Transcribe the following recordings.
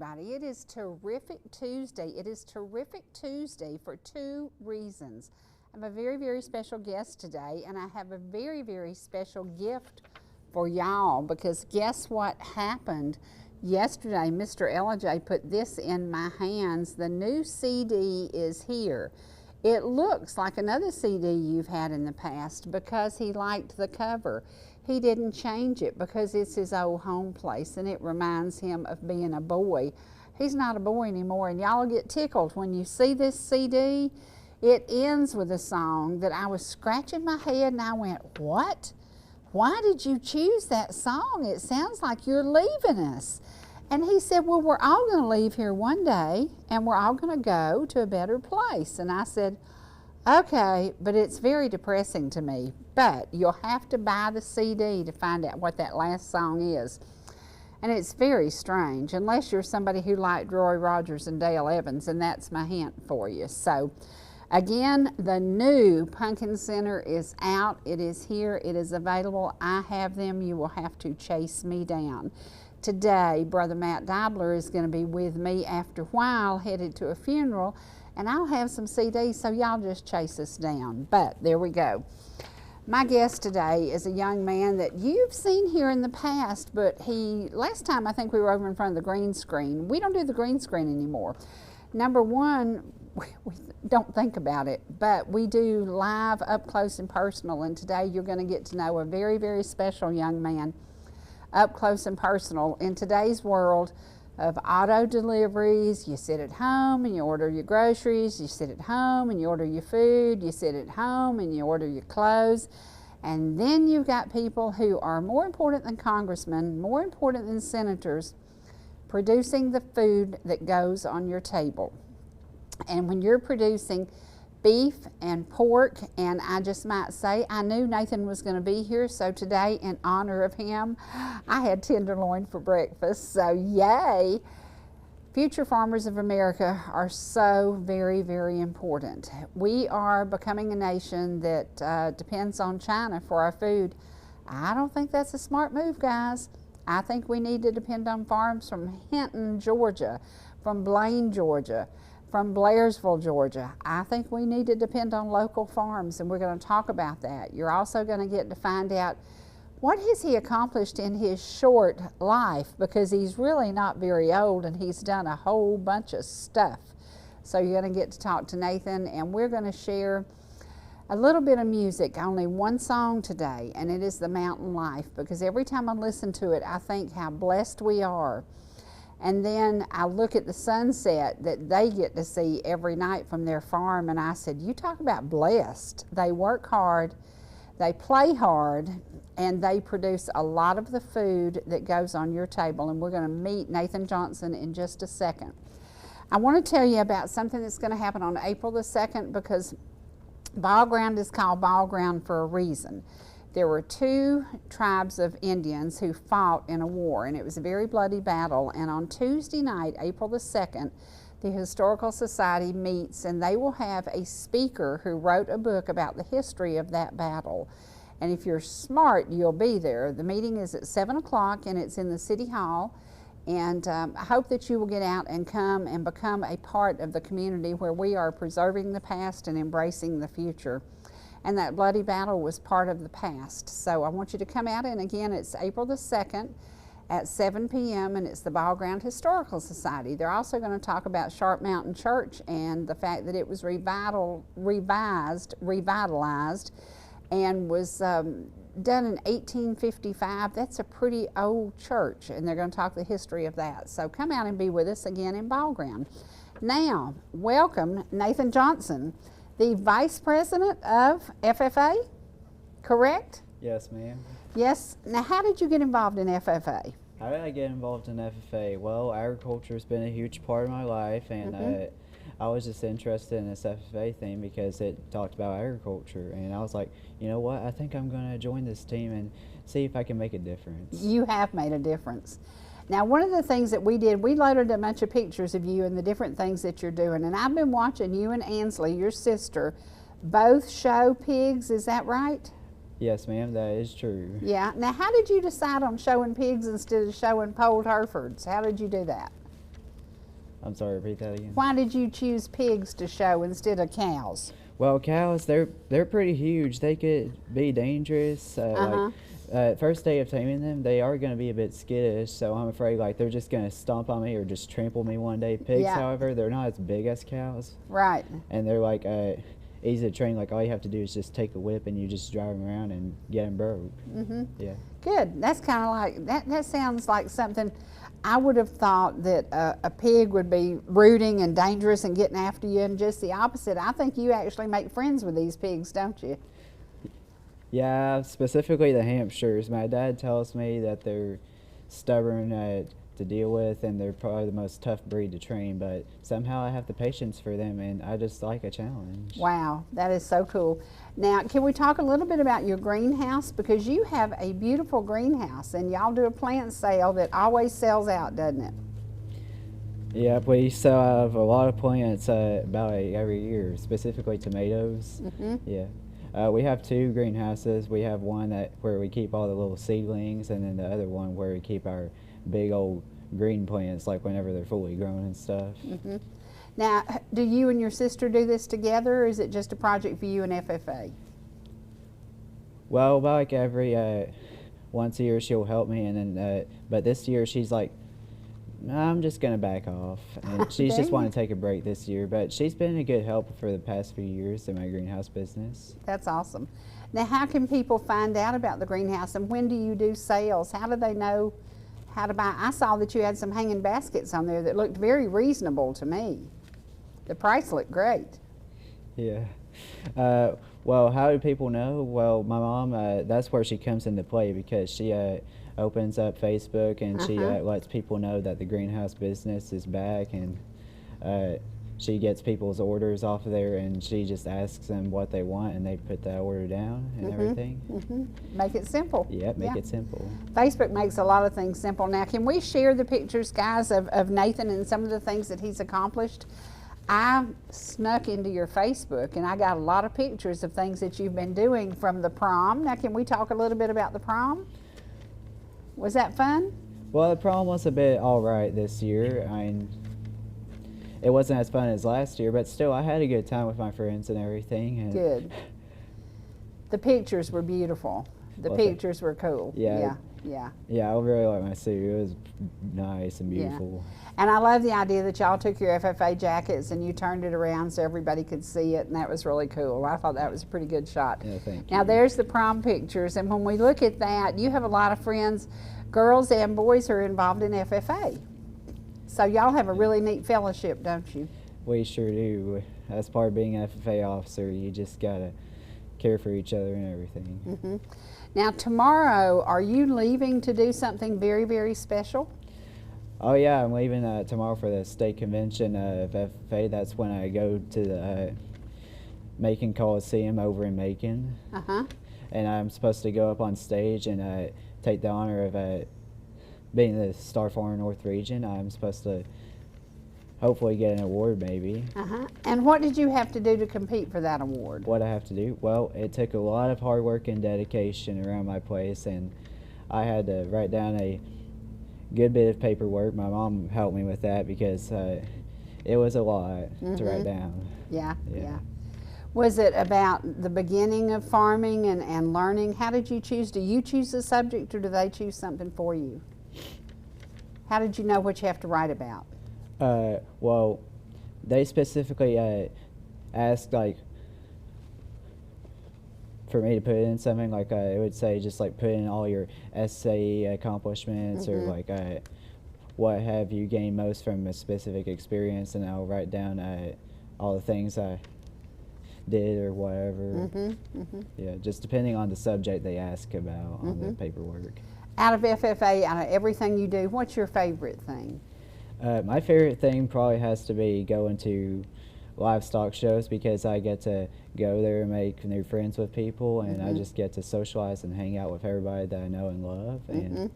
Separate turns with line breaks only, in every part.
everybody. It is Terrific Tuesday. It is Terrific Tuesday for two reasons. I have a very, very special guest today, and I have a very, very special gift for y'all, because guess what happened yesterday? Mr. Ellijay put this in my hands. The new CD is here. It looks like another CD you've had in the past because he liked the cover. He didn't change it because it's his old home place and it reminds him of being a boy. He's not a boy anymore, and y'all get tickled when you see this CD. It ends with a song that I was scratching my head and I went, what? Why did you choose that song? It sounds like you're leaving us. And he said, well, we're all going to leave here one day and we're all going to go to a better place. And I said, okay, but it's very depressing to me. But you'll have to buy the CD to find out what that last song is. And it's very strange, unless you're somebody who liked Roy Rogers and Dale Evans, and that's my hint for you. So, again, the new Pumpkin Center is out. It is here. It is available. I have them. You will have to chase me down. Today, Brother Matt Dibler is going to be with me after a while, headed to a funeral, and I'll have some CDs, so y'all just chase us down. But there we go. My guest today is a young man that you've seen here in the past, but last time I think we were over in front of the green screen. We don't do the green screen anymore. Number one, we don't think about it, but we do live, up close and personal, and today you're going to get to know a very, very special young man up close and personal. In today's world of auto deliveries, you sit at home and you order your groceries, you sit at home and you order your food, you sit at home and you order your clothes, and then you've got people who are more important than congressmen, more important than senators, producing the food that goes on your table. And when you're producing beef and pork, and I just might say, I knew Nathan was going to be here, so today, in honor of him, I had tenderloin for breakfast, so yay! Future farmers of America are so very, very important. We are becoming a nation that depends on China for our food. I don't think that's a smart move, guys. I think we need to depend on farms from Hinton, Georgia, from Blaine, Georgia, from Blairsville, Georgia. I think we need to depend on local farms, and we're going to talk about that. You're also going to get to find out what has he accomplished in his short life, because he's really not very old and he's done a whole bunch of stuff. So you're going to get to talk to Nathan, and we're going to share a little bit of music, only one song today, and it is The Mountain Life, because every time I listen to it, I think how blessed we are. And then I look at the sunset that they get to see every night from their farm, and I said, you talk about blessed. They work hard, they play hard, and they produce a lot of the food that goes on your table. And we're going to meet Nathan Johnson in just a second. I want to tell you about something that's going to happen on April the 2nd, because Ball Ground is called Ball Ground for a reason. There were two tribes of Indians who fought in a war, and it was a very bloody battle. And on Tuesday night, April the 2nd, the Historical Society meets, and they will have a speaker who wrote a book about the history of that battle. And if you're smart, you'll be there. The meeting is at 7 o'clock, and it's in the City Hall. And I hope that you will get out and come and become a part of the community where we are preserving the past and embracing the future. And that bloody battle was part of the past. So I want you to come out, and again, it's April the 2nd at 7 p.m. and it's the Ball Ground Historical Society. They're also going to talk about Sharp Mountain Church and the fact that it was revitalized, and was done in 1855. That's a pretty old church, and they're going to talk the history of that. So come out and be with us again in Ball Ground. Now, welcome Nathan Johnson, the Vice President of FFA, correct?
Yes, ma'am.
Yes. Now, how did you get involved in FFA?
How did I get involved in FFA? Well, agriculture has been a huge part of my life, and I was just interested in this FFA thing because it talked about agriculture, and I was like, you know what, I think I'm going to join this team and see if I can make a difference.
You have made a difference. Now, one of the things that we did, we loaded a bunch of pictures of you and the different things that you're doing, and I've been watching you and Ansley, your sister, both show pigs. Is that right?
Yes, ma'am, that is true.
Yeah. Now, how did you decide on showing pigs instead of showing polled Herefords? How did you do that?
I'm sorry, repeat that again.
Why did you choose pigs to show instead of cows?
Well, cows, they're pretty huge. They could be dangerous. First day of taming them, they are going to be a bit skittish, so I'm afraid like they're just going to stomp on me or just trample me one day. Pigs,
Yeah.
however, they're not as big as cows,
Right.
and they're like easy to train. Like all you have to do is just take a whip and you just drive them around and get them broke. Yeah.
Good. That's kind of like, that sounds like something, I would have thought that a pig would be rooting and dangerous and getting after you, and just the opposite. I think you actually make friends with these pigs, don't you?
Yeah, specifically the Hampshires. My dad tells me that they're stubborn to deal with, and they're probably the most tough breed to train, but somehow I have the patience for them, and I just like a challenge.
Wow, that is so cool. Now, can we talk a little bit about your greenhouse? Because you have a beautiful greenhouse, and y'all do a plant sale that always sells out, doesn't it?
Yep, we sell out of a lot of plants about every year, specifically tomatoes. Yeah. We have 2 greenhouses. We have one where we keep all the little seedlings, and then the other one where we keep our big old green plants, like whenever they're fully grown and stuff.
Now, do you and your sister do this together, or is it just a project for you and FFA?
Well, about like every once a year she'll help me, and then but this year she's like, I'm just gonna back off, and she's just want to take a break this year. But she's been a good help for the past few years in my greenhouse business.
That's awesome. Now, how can people find out about the greenhouse, and when do you do sales? How do they know how to buy? I saw that you had some hanging baskets on there that looked very reasonable to me. The price looked great.
Yeah. Well, how do people know? Well, my mom, that's where she comes into play, because she opens up Facebook, and she lets people know that the greenhouse business is back, and she gets people's orders off of there, and she just asks them what they want, and they put that order down and everything.
Make it simple.
Yeah, make it simple.
Facebook makes a lot of things simple. Now, can we share the pictures, guys, of Nathan and some of the things that he's accomplished? I snuck into your Facebook, and I got a lot of pictures of things that you've been doing from the prom. Now, can we talk a little bit about the prom? Was that fun?
Well, the prom was a bit all right this year. I mean, it wasn't as fun as last year, but still, I had a good time with my friends and everything. And
Good. The pictures were beautiful. The pictures were cool.
Yeah.
Yeah,
I really like my suit. It was nice and beautiful.
And I love the idea that y'all took your FFA jackets and you turned it around so everybody could see it, and that was really cool. I thought that was a pretty good shot.
Yeah, thank
Now,
you.
there's the prom pictures, and when we look at that, you have a lot of friends, girls and boys, who are involved in FFA. So y'all have a really neat fellowship, don't you?
We sure do. As part of being an FFA officer, you just gotta care for each other and everything.
Now, tomorrow, are you leaving to do something very, very special?
Oh yeah, I'm leaving tomorrow for the state convention of FFA. That's when I go to the Macon Coliseum over in Macon. And I'm supposed to go up on stage and take the honor of being the Star Farmer North Region. I'm supposed to hopefully get an award, maybe.
And what did you have to do to compete for that award?
What I have to do? Well, it took a lot of hard work and dedication around my place, and I had to write down a good bit of paperwork. My mom helped me with that because it was a lot to write down.
Yeah. Was it about the beginning of farming and learning? How did you choose? Do you choose the subject, or do they choose something for you? How did you know what you have to write about?
Well, they specifically asked, like, for me to put in something, like it would say just like put in all your essay accomplishments, or like what have you gained most from a specific experience, and I'll write down all the things I did or whatever. Yeah, just depending on the subject they ask about on the paperwork.
Out of FFA, out of everything you do, what's your favorite thing?
My favorite thing probably has to be going to livestock shows, because I get to go there and make new friends with people, and I just get to socialize and hang out with everybody that I know and love, and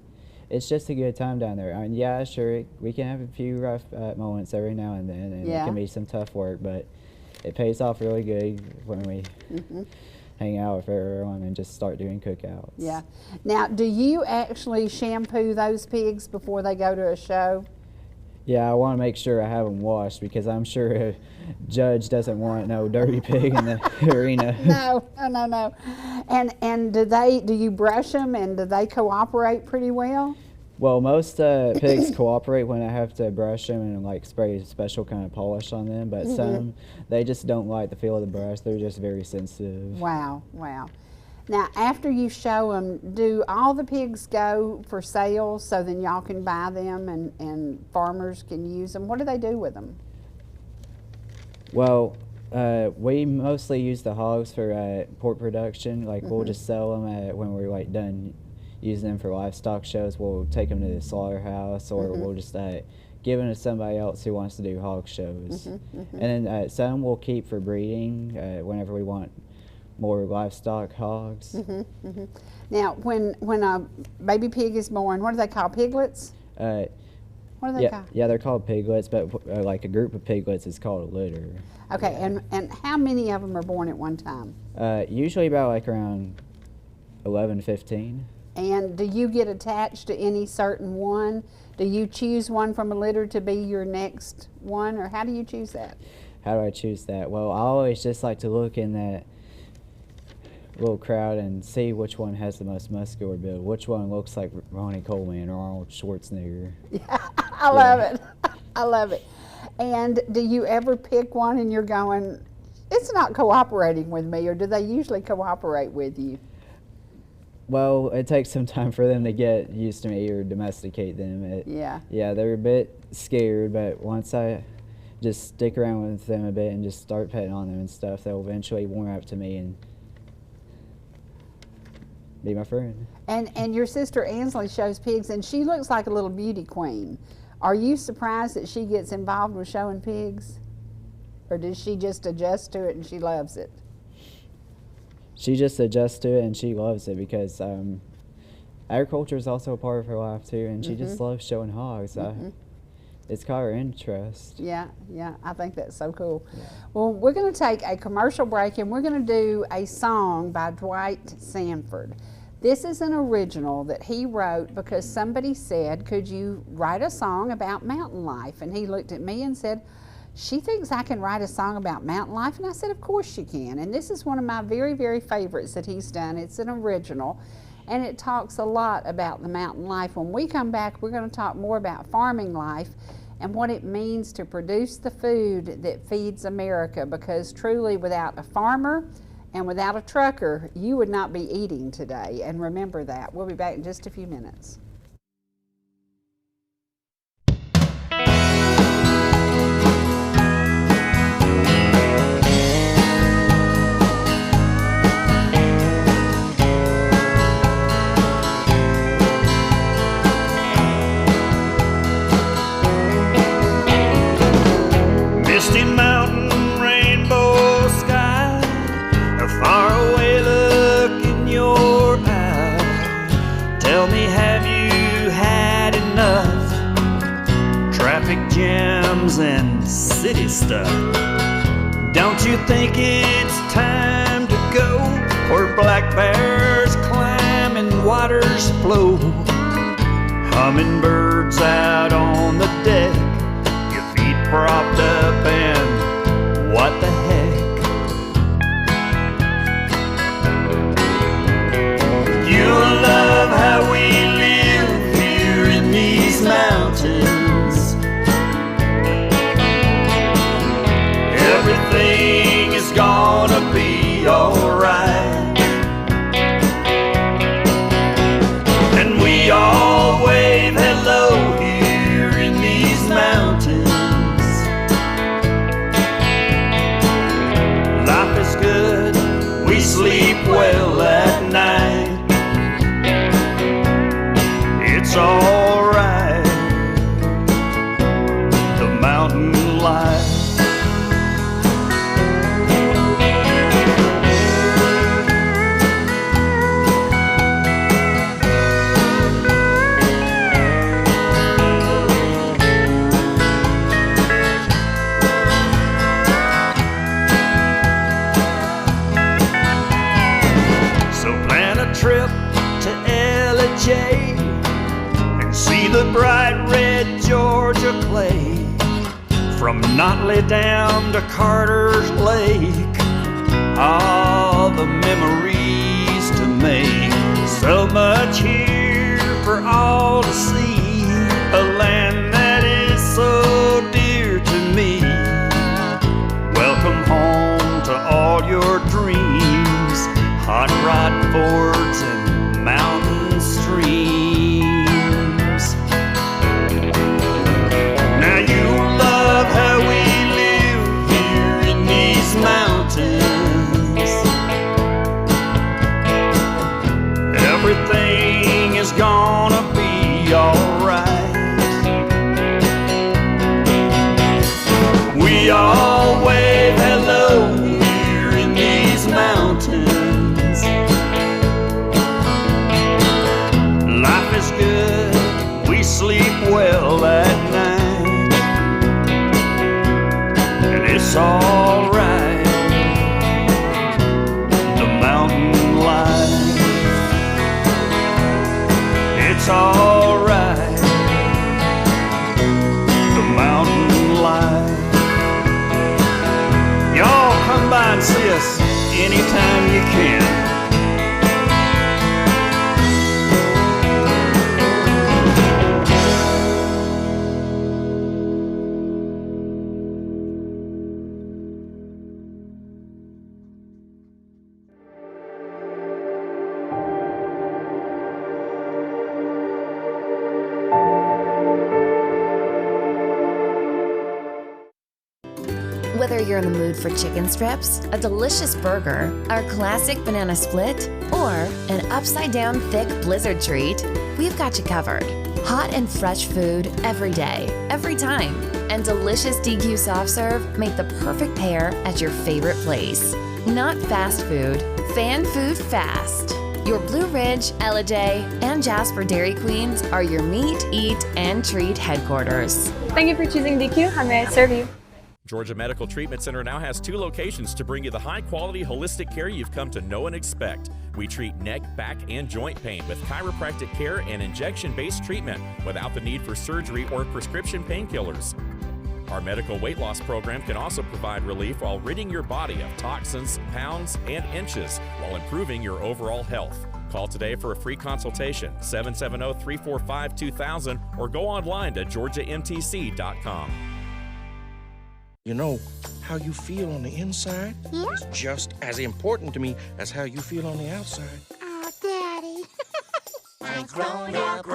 it's just a good time down there. I mean, yeah, sure, we can have a few rough moments every now and then, and it can be some tough work, but it pays off really good when we hang out with everyone and just start doing cookouts.
Yeah. Now, do you actually shampoo those pigs before they go to a show?
Yeah, I want to make sure I have them washed because I'm sure a judge doesn't want no dirty pig in the arena.
No. And do you brush them, and do they cooperate pretty well?
Well, most pigs cooperate when I have to brush them and like spray a special kind of polish on them, but some, they just don't like the feel of the brush. They're just very sensitive.
Wow. Now, after you show them, do all the pigs go for sale so then y'all can buy them and farmers can use them? What do they do with them?
Well, we mostly use the hogs for pork production. Like we'll just sell them when we're like done using them for livestock shows. We'll take them to the slaughterhouse, or we'll just give them to somebody else who wants to do hog shows. And then some we'll keep for breeding whenever we want more livestock hogs.
Now, when a baby pig is born, what do they call, piglets? What are they called?
Yeah, they're called piglets, but like a group of piglets is called a litter.
Okay, and how many of them are born at one time?
Usually about like around 11, 15.
And do you get attached to any certain one? Do you choose one from a litter to be your next one, or how do you choose that?
How do I choose that? Well, I always just like to look in that little crowd and see which one has the most muscular build, which one looks like Ronnie Coleman or Arnold Schwarzenegger.
Yeah, I love it. I love it. And do you ever pick one and you're going, it's not cooperating with me, or do they usually cooperate with you?
Well, it takes some time for them to get used to me or domesticate them.
Yeah,
they're a bit scared, but once I just stick around with them a bit and just start petting on them and stuff, they'll eventually warm up to me and be my friend.
And your sister Ansley shows pigs, and she looks like a little beauty queen. Are you surprised that she gets involved with showing pigs? Or does she just adjust to it and she loves it?
She just adjusts to it and she loves it because agriculture is also a part of her life too, and she just loves showing hogs. It's caught her interest.
Yeah, I think that's so cool. Yeah. Well, we're going to take a commercial break, and we're going to do a song by Dwight Sanford. This is an original that he wrote because somebody said, could you write a song about mountain life? And he looked at me and said, she thinks I can write a song about mountain life, and I said, of course you can. And this is one of my very, very favorites that he's done. It's an original, and it talks a lot about the mountain life. When we come back, we're going to talk more about farming life and what it means to produce the food that feeds America, because truly without a farmer and without a trucker, you would not be eating today. And remember that. We'll be back in just a few minutes.
Misty mountain, rainbow sky, a faraway look in your eye. Tell me, have you had enough? Traffic jams and city stuff. Don't you think it's time to go where black bears climb and waters flow? Hummingbirds out on the deck, propped up, and what the heck? You'll love how we live here in these mountains. Everything is gonna be alright, and we all wave hello here in these mountains. We sleep well at night. It's all right. The mountain life. Trip to Ellijay and see the bright red Georgia clay. from Notley down to Carter's Lake. All the memories to make. So much here for all to see. A land that is so dear to me. Welcome home to all your dreams. Hot rod Fords and mountain streams. Now you love how we live here in these mountains. Everything is gonna be alright. We all wave hello here in these mountains. Life is good, we sleep well at night, and it's alright. The mountain life, it's alright. The mountain life. Y'all come by and see us anytime you can.
Whether you're in the mood for chicken strips, a delicious burger, our classic banana split, or an upside-down thick blizzard treat, we've got you covered. Hot and fresh food every day, every time, and delicious DQ soft serve make the perfect pair at your favorite place. Not fast food, fan food fast. Your Blue Ridge, Ellijay, and Jasper Dairy Queens are your meet, eat, and treat headquarters.
Thank you for choosing DQ. How may I serve you?
Georgia Medical Treatment Center now has 2 locations to bring you the high-quality holistic care you've come to know and expect. We treat neck, back, and joint pain with chiropractic care and injection-based treatment without the need for surgery or prescription painkillers. Our medical weight loss program can also provide relief while ridding your body of toxins, pounds, and inches while improving your overall health. Call today for a free consultation, 770-345-2000, or go online to georgiamtc.com.
You know, how you feel on the inside is just as important to me as how you feel on the outside.
Oh, Daddy. My grown-up,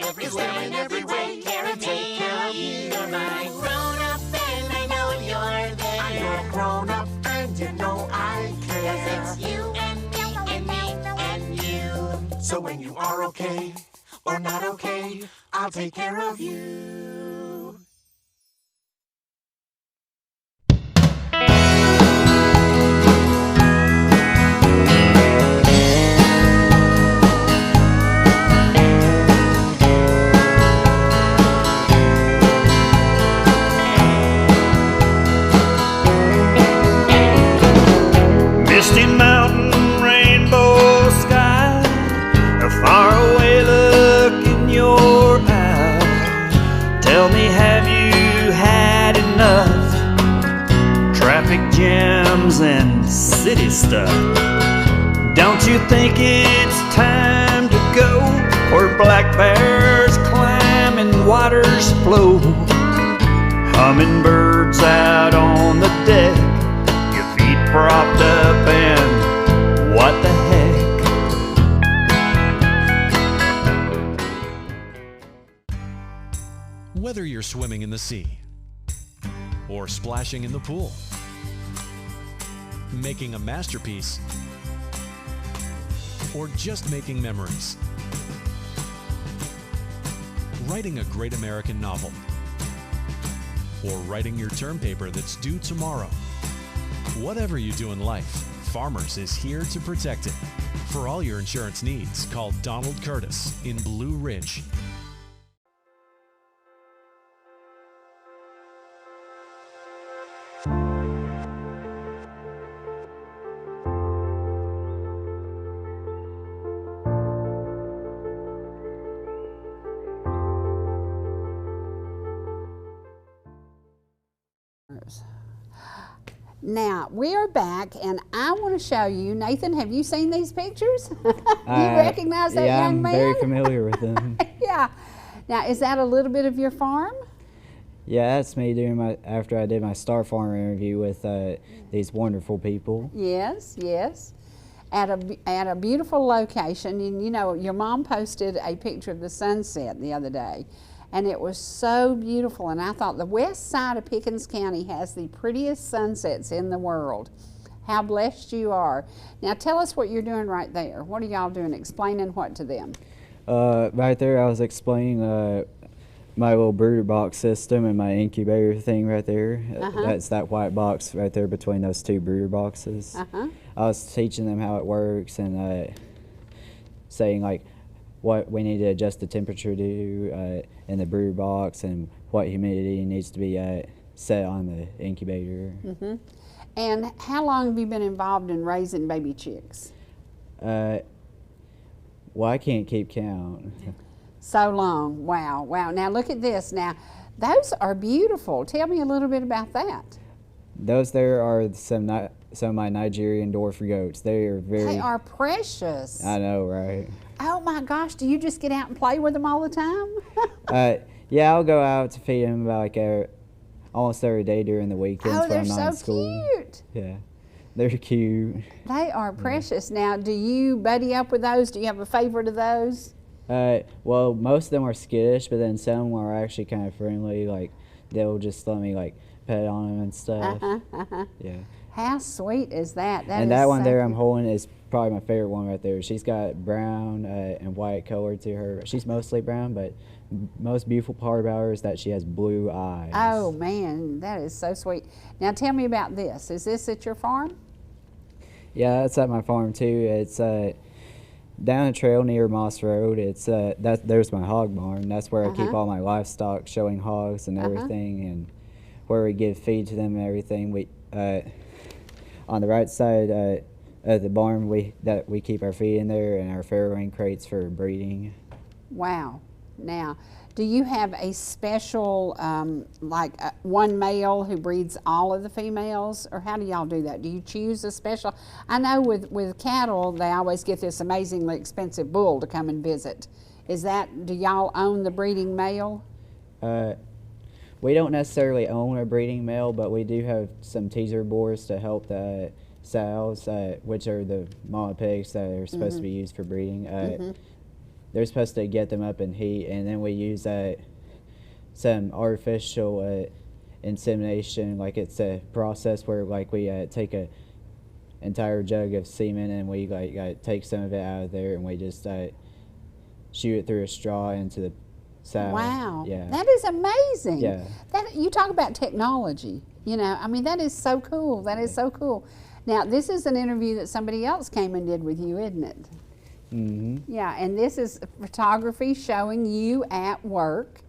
everywhere, in every way, care and take care of you. You're my grown-up, and I know you're there. I'm your grown-up, and you know I care. 'Cause it's you and me and me and you. So when you are okay or not okay, I'll take care of you.
Misty mountain, rainbow sky, a faraway look in your eye. Tell me, have you had enough? Traffic jams and city stuff. Don't you think it's time to go where black bears climb and waters flow? Hummingbirds out on the deck, propped up, and what the heck?
Whether you're swimming in the sea or splashing in the pool, making a masterpiece, or just making memories, writing a great American novel, or writing your term paper that's due tomorrow. Whatever you do in life, Farmers is here to protect it. For all your insurance needs, call Donald Curtis in Blue Ridge.
those. Now, we are back, and I want to show you, Nathan, have you seen these pictures? Do you recognize that young man?
Yeah, I'm very familiar with them.
Yeah. Now, is that a little bit of your farm?
Yeah, that's me doing after I did my Star Farm interview with these wonderful people.
Yes, yes. At a beautiful location, and you know, your mom posted a picture of the sunset the other day, and it was so beautiful, and I thought the west side of Pickens County has the prettiest sunsets in the world. How blessed you are. Now tell us what you're doing right there. What are y'all doing? Explaining what to them?
Right there I was explaining my little brooder box system and my incubator thing right there. That's that white box right there between those two brooder boxes. I was teaching them how it works and saying like what we need to adjust the temperature to in the brooder box and what humidity needs to be set on the incubator.
And how long have you been involved in raising baby chicks?
Well, I can't keep count.
So long. Wow, wow. Now look at this. Now, those are beautiful. Tell me a little bit about that.
Those there are some of my Nigerian Dorfer goats. They are
precious.
I know, right?
Oh my gosh, do you just get out and play with them all the time?
Yeah, I'll go out to feed them like almost every day during the weekends when I'm not in school.
Oh, they're so cute.
Yeah, they're cute.
They are precious. Now, do you buddy up with those? Do you have a favorite of those?
Well, most of them are skittish, but then some are actually kind of friendly. Like, they'll just let me like pet on them and stuff. Yeah.
How sweet is that?
And that one there I'm holding is probably my favorite one right there. She's got brown and white color to her. She's mostly brown, but most beautiful part about her is that she has blue eyes.
Oh man, that is so sweet. Now tell me about this. Is this at your farm?
Yeah, that's at my farm too. It's down a trail near Moss Road. It's there's my hog barn. That's where I keep all my livestock, showing hogs and everything, and where we give feed to them and everything. We on the right side of the barn, we keep our feed in there and our farrowing crates for breeding. Wow.
Now, do you have a special, one male who breeds all of the females, or how do y'all do that? Do you choose a special? I know with cattle, they always get this amazingly expensive bull to come and visit. Do y'all own the breeding male?
We don't necessarily own a breeding male, but we do have some teaser boars to help the sows, which are the mama pigs that are supposed to be used for breeding. They're supposed to get them up in heat, and then we use some artificial insemination. Like, it's a process where we take a entire jug of semen and we take some of it out of there, and we just shoot it through a straw into the sow.
Wow,
yeah,
that is amazing.
Yeah,
you talk about technology. You know, I mean, that is so cool. That is so cool. Now, this is an interview that somebody else came and did with you, isn't it? Yeah, and this is photography showing you at work.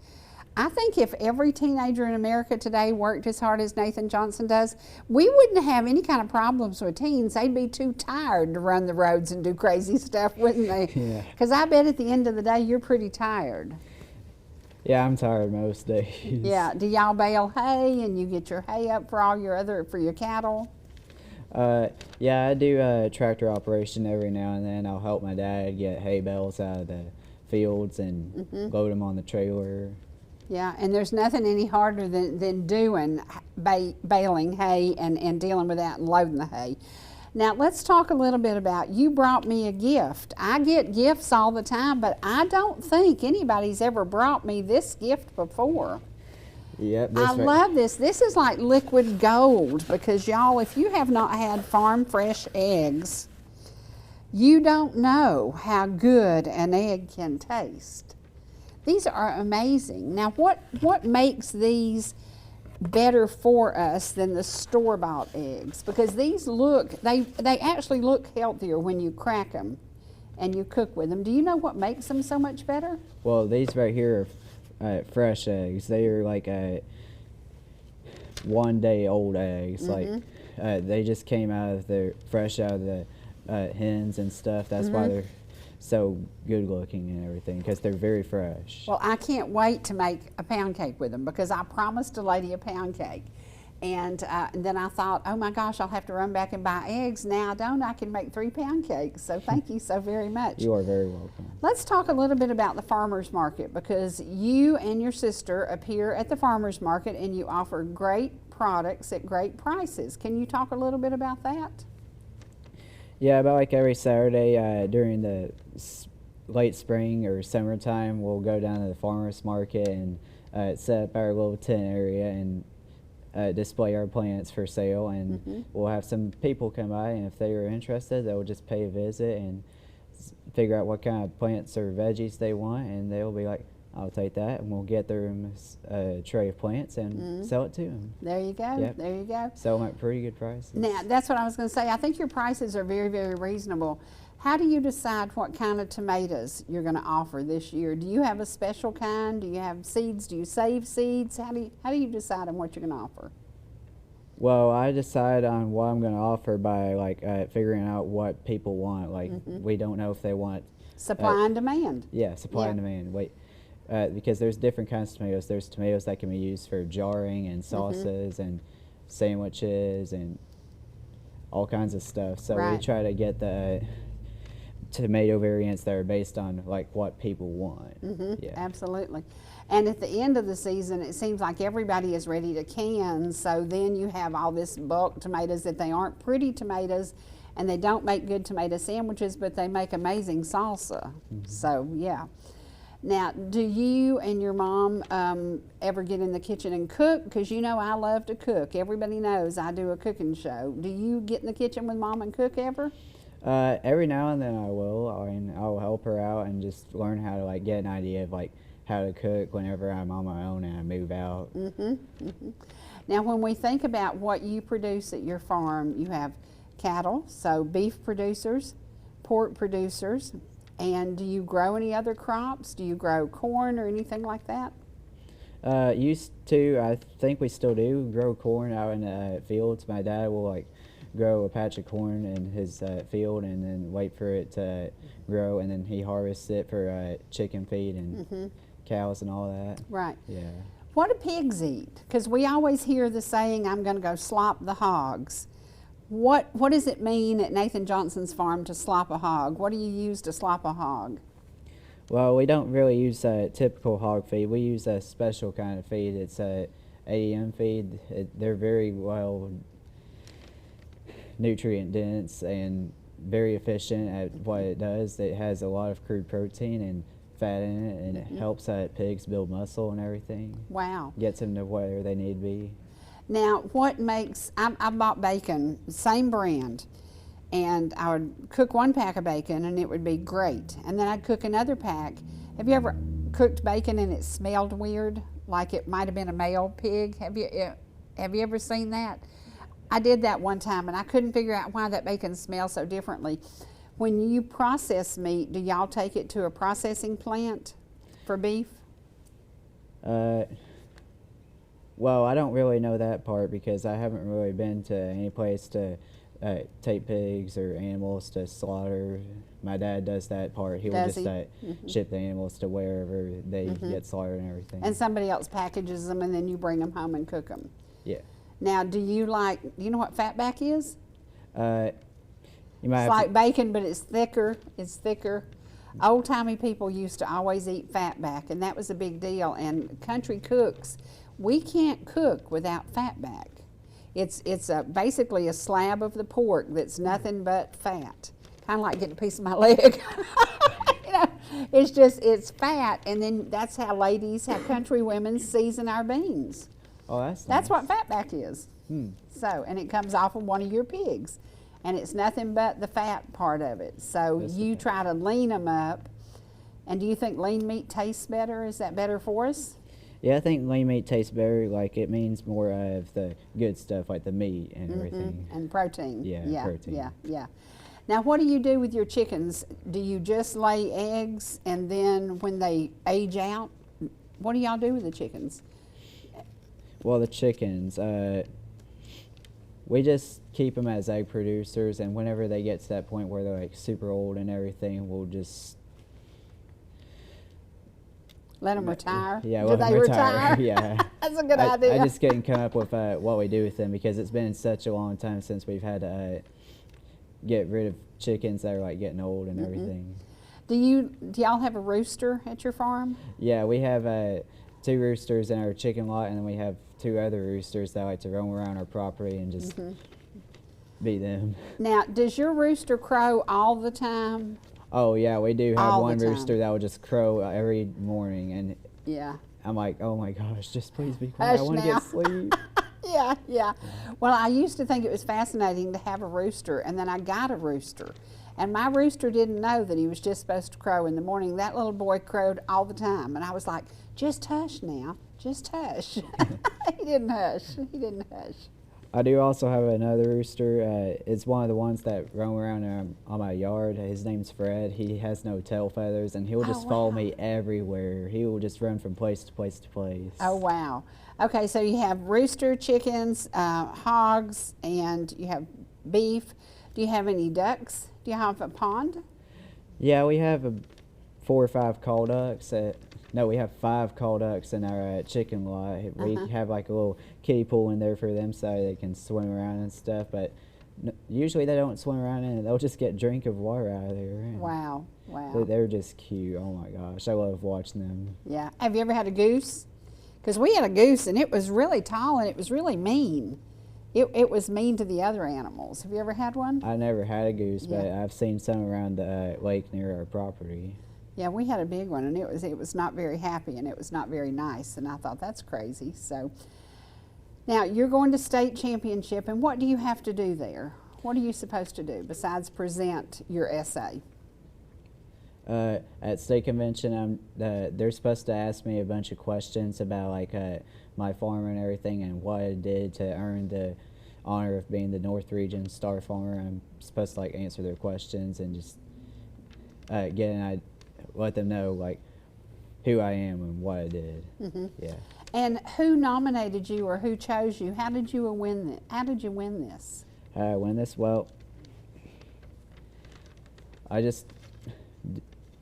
I think if every teenager in America today worked as hard as Nathan Johnson does, we wouldn't have any kind of problems with teens. They'd be too tired to run the roads and do crazy stuff, wouldn't they?
Yeah.
Because I bet at the end of the day, you're pretty tired.
Yeah, I'm tired most days.
Yeah, do y'all bale hay and you get your hay up for your cattle?
Yeah, I do a tractor operation every now and then. I'll help my dad get hay bales out of the fields and load them on the trailer.
Yeah, and there's nothing any harder than doing baling hay and dealing with that and loading the hay. Now let's talk a little bit about, you brought me a gift. I get gifts all the time, but I don't think anybody's ever brought me this gift before.
Yep,
I love this. This is like liquid gold, because y'all, if you have not had farm fresh eggs, you don't know how good an egg can taste. These are amazing. Now, what makes these better for us than the store-bought eggs? Because these they actually look healthier when you crack them and you cook with them. Do you know what makes them so much better?
Well, these right here are fresh eggs. They are like 1 day old eggs. They just came fresh out of the hens and stuff. That's why they're so good looking and everything, because they're very fresh.
Well, I can't wait to make a pound cake with them, because I promised a lady a pound cake. And then I thought, oh my gosh, I'll have to run back and buy eggs. Now I don't. I can make 3-pound cakes. So thank you so very much.
You are very welcome.
Let's talk a little bit about the farmers market, because you and your sister appear at the farmers market and you offer great products at great prices. Can you talk a little bit about that?
Yeah, about like every Saturday during the late spring or summertime, we'll go down to the farmers market and set up our little tent area and display our plants for sale, and we'll have some people come by, and if they are interested, they'll just pay a visit and figure out what kind of plants or veggies they want, and they'll be like, I'll take that, and we'll get them a tray of plants and sell it to them.
There you go.
Yep.
There you go.
Sell them at pretty good prices.
Now, that's what I was going to say. I think your prices are very, very reasonable. How do you decide what kind of tomatoes you're going to offer this year? Do you have a special kind? Do you have seeds? Do you save seeds? How do you decide on what you're going to offer?
Well, I decide on what I'm going to offer by like figuring out what people want. Like we don't know if they want
supply and demand.
Yeah, supply and demand. Because there's different kinds of tomatoes. There's tomatoes that can be used for jarring and sauces and sandwiches and all kinds of stuff. So we try to get the tomato variants that are based on like what people want. Yeah.
Absolutely. And at the end of the season, it seems like everybody is ready to can, so then you have all this bulk tomatoes that they aren't pretty tomatoes and they don't make good tomato sandwiches, but they make amazing salsa. So yeah. Now, do you and your mom ever get in the kitchen and cook? Because you know I love to cook. Everybody knows I do a cooking show. Do you get in the kitchen with Mom and cook ever?
Every now and then I will. I'll help her out and just learn how to like get an idea of like how to cook whenever I'm on my own and I move out.
Now, when we think about what you produce at your farm, you have cattle, so beef producers, pork producers, and do you grow any other crops? Do you grow corn or anything like that?
Used to. I think we still do grow corn out in the fields. My dad will like grow a patch of corn in his field and then wait for it to grow, and then he harvests it for chicken feed and cows and all that.
Right.
Yeah.
What do pigs eat? Because we always hear the saying, I'm going to go slop the hogs. What does it mean at Nathan Johnson's farm to slop a hog? What do you use to slop a hog?
Well, we don't really use typical hog feed. We use a special kind of feed. It's a ADM feed. They're very well nutrient dense and very efficient at what it does. It has a lot of crude protein and fat in it, and it helps pigs build muscle and everything.
Wow.
Gets them to where they need to be.
Now, what makes, I bought bacon, same brand, and I would cook one pack of bacon and it would be great. And then I'd cook another pack. Have you ever cooked bacon and it smelled weird, like it might have been a male pig? Have you ever seen that? I did that one time and I couldn't figure out why that bacon smells so differently. When you process meat, do y'all take it to a processing plant for beef?
Well, I don't really know that part because I haven't really been to any place to take pigs or animals to slaughter. My dad does that part. He will just ship the animals to wherever they get slaughtered and everything.
And somebody else packages them and then you bring them home and cook them.
Yeah.
Now, do you know what fatback is?
You might
It's like bacon, but it's thicker. It's thicker. Old-timey people used to always eat fatback, and that was a big deal. And country cooks, we can't cook without fatback. It's basically a slab of the pork that's nothing but fat. Kind of like getting a piece of my leg. You know, it's fat, and then that's how country women season our beans.
Oh, that's
That's
nice.
what fatback is. So, and it comes off of one of your pigs. And it's nothing but the fat part of it. So you try to lean them up. And do you think lean meat tastes better? Is that better for us?
Yeah, I think lean meat tastes better. Like it means more of the good stuff, like the meat and everything.
And protein.
Yeah, protein.
Yeah. Now, what do you do with your chickens? Do you just lay eggs, and then when they age out, what do y'all do with the chickens?
Well, the chickens, we just keep them as egg producers, and whenever they get to that point where they're like super old and everything, we'll just
Let them retire?
Yeah,
Do
let
they
them retire.
retire?
Yeah.
That's a good
I
idea.
just couldn't come up with what we do with them because it's been such a long time since we've had to get rid of chickens that are like getting old and everything.
Do y'all have a rooster at your farm?
Yeah, we have 2 roosters in our chicken lot, and then we have 2 other roosters that like to roam around our property and just beat them.
Now, does your rooster crow all the time?
Oh yeah, we do have
All
one
the time.
rooster that will just crow every morning, and
Yeah.
I'm like, oh my gosh, just please be quiet. I
Hush
want to
now.
get sleep.
Yeah, yeah. Well, I used to think it was fascinating to have a rooster, and then I got a rooster. And my rooster didn't know that he was just supposed to crow in the morning. That little boy crowed all the time, and I was like, just hush now, just hush. He didn't hush, he didn't hush.
I do also have another rooster. It's one of the ones that roam around on my yard. His name's Fred. He has no tail feathers, and he'll just follow me everywhere. He will just run from place to place to place.
Oh, wow. Okay, so you have rooster, chickens, hogs, and you have beef. Do you have any ducks? Do you have a pond?
Yeah, we have 4 or 5 call ducks. No, we have 5 call ducks in our chicken lot. We have like a little kiddie pool in there for them so they can swim around and stuff. But usually they don't swim around in it. They'll just get a drink of water out of there.
Wow, wow.
They're just cute. Oh my gosh, I love watching them.
Yeah. Have you ever had a goose? Because we had a goose, and it was really tall, and it was really mean. It was mean to the other animals. Have you ever had one?
I never had a goose, but I've seen some around the lake near our property.
Yeah, we had a big one, and it was not very happy, and it was not very nice, and I thought, that's crazy. So now you're going to state championship, and what do you have to do there? What are you supposed to do besides present your essay?
At state convention, they're supposed to ask me a bunch of questions about like my farm and everything and what I did to earn the honor of being the North Region Star Farmer. I'm supposed to like answer their questions and just let them know like who I am and what I did. Yeah.
And who nominated you or who chose you? How did you win this? How did you win this?
Win this? Well,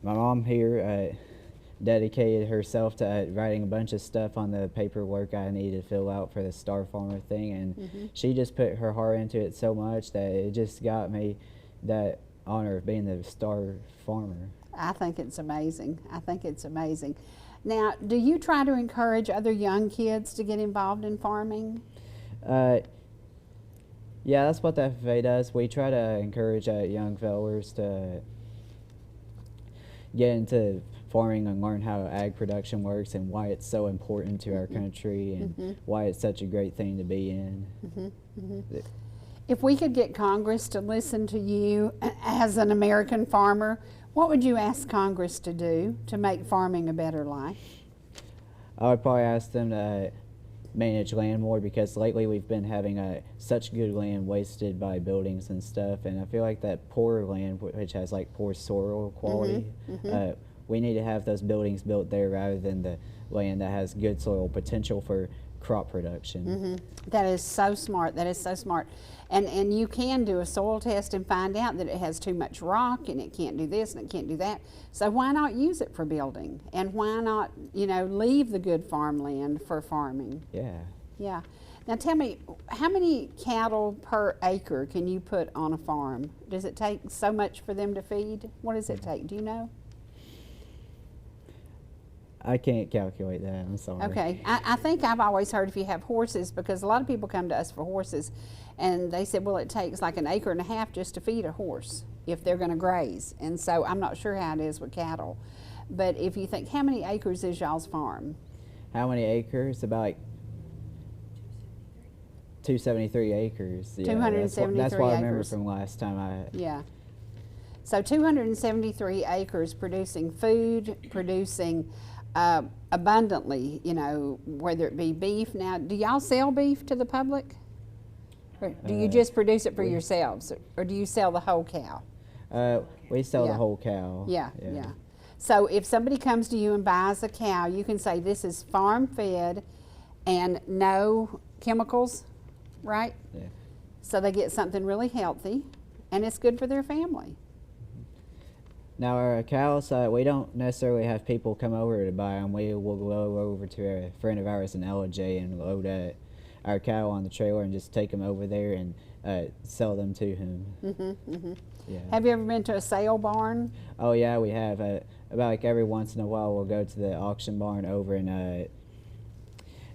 my mom here dedicated herself to writing a bunch of stuff on the paperwork I needed to fill out for the Star Farmer thing, and she just put her heart into it so much that it just got me that honor of being the Star Farmer.
I think it's amazing. I think it's amazing. Now, do you try to encourage other young kids to get involved in farming?
Yeah, that's what the FFA does. We try to encourage young fellers to get into farming and learn how ag production works and why it's so important to our country and why it's such a great thing to be in.
If we could get Congress to listen to you as an American farmer, what would you ask Congress to do to make farming a better life?
I would probably ask them to manage land more because lately we've been having such good land wasted by buildings and stuff, and I feel like that poor land, which has like poor soil quality, we need to have those buildings built there rather than the land that has good soil potential for crop production.
That is so smart. That is so smart. And you can do a soil test and find out that it has too much rock and it can't do this and it can't do that. So why not use it for building? And why not, you know, leave the good farmland for farming?
Yeah.
Yeah. Now tell me, how many cattle per acre can you put on a farm? Does it take so much for them to feed? What does it take? Do you know?
I can't calculate that, I'm sorry.
Okay, I think I've always heard if you have horses, because a lot of people come to us for horses, and they said, well, it takes like 1.5 acres just to feed a horse if they're going to graze. And so I'm not sure how it is with cattle. But if you think, how many acres is y'all's farm?
How many acres? About like 273 acres. Yeah,
273
that's what I remember
acres.
from last time.
Yeah. So 273 acres producing food, producing abundantly, you know, whether it be beef. Now, do y'all sell beef to the public? Or do you just produce it for yourselves? Or do you sell the whole cow?
We sell the whole cow.
Yeah. So if somebody comes to you and buys a cow, you can say this is farm fed and no chemicals, right?
Yeah.
So they get something really healthy and it's good for their family.
Now our cows, we don't necessarily have people come over to buy them. We will go over to a friend of ours in Ellijay and load our cow on the trailer and just take them over there and sell them to him. Yeah.
Have you ever been to a sale barn?
Oh yeah, we have. About like every once in a while, we'll go to the auction barn over in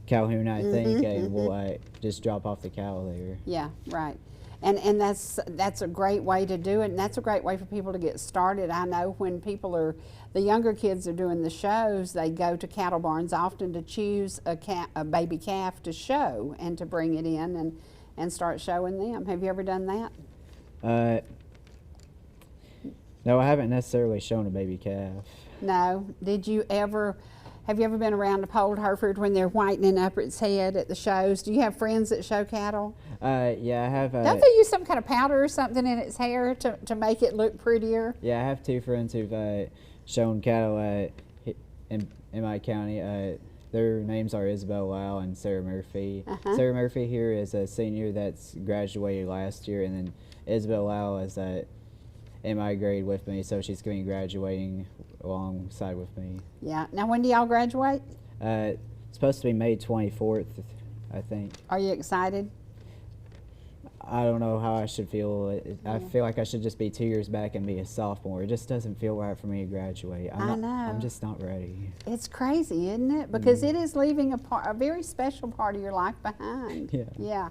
Calhoun, I think, and we'll just drop off the cow there.
Yeah, right. And that's a great way to do it, and that's a great way for people to get started. I know when the younger kids are doing the shows, they go to cattle barns often to choose a baby calf to show and to bring it in and start showing them. Have you ever done that?
No, I haven't necessarily shown a baby calf.
No. Have you ever been around a polled Hereford when they're whitening up its head at the shows? Do you have friends that show cattle?
Yeah, I have.
Don't they use some kind of powder or something in its hair to make it look prettier?
Yeah, I have two friends who've shown cattle in my county. Their names are Isabel Lau and Sarah Murphy. Sarah Murphy here is a senior that's graduated last year, and then Isabel Lau is in my grade with me, so she's going to be graduating alongside with me.
Yeah. Now, when do y'all graduate?
It's supposed to be May 24th, I think.
Are you excited?
I don't know how I should feel. I feel like I should just be 2 years back and be a sophomore. It just doesn't feel right for me to graduate.
I know.
I'm just not ready.
It's crazy, isn't it? Because it is leaving a very special part of your life behind.
Yeah.
Yeah.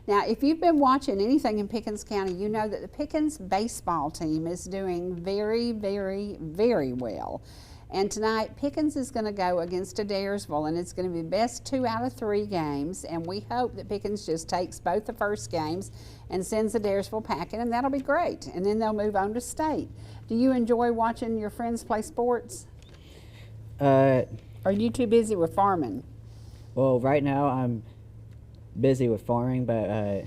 Now, if you've been watching anything in Pickens County, you know that the Pickens baseball team is doing very, very, very well. And tonight, Pickens is going to go against Adairsville, and it's going to be the best 2 out of 3 games. And we hope that Pickens just takes both the first games and sends Adairsville packing, and that'll be great. And then they'll move on to state. Do you enjoy watching your friends play sports? Are you too busy with farming?
Well, right now I'm busy with farming, but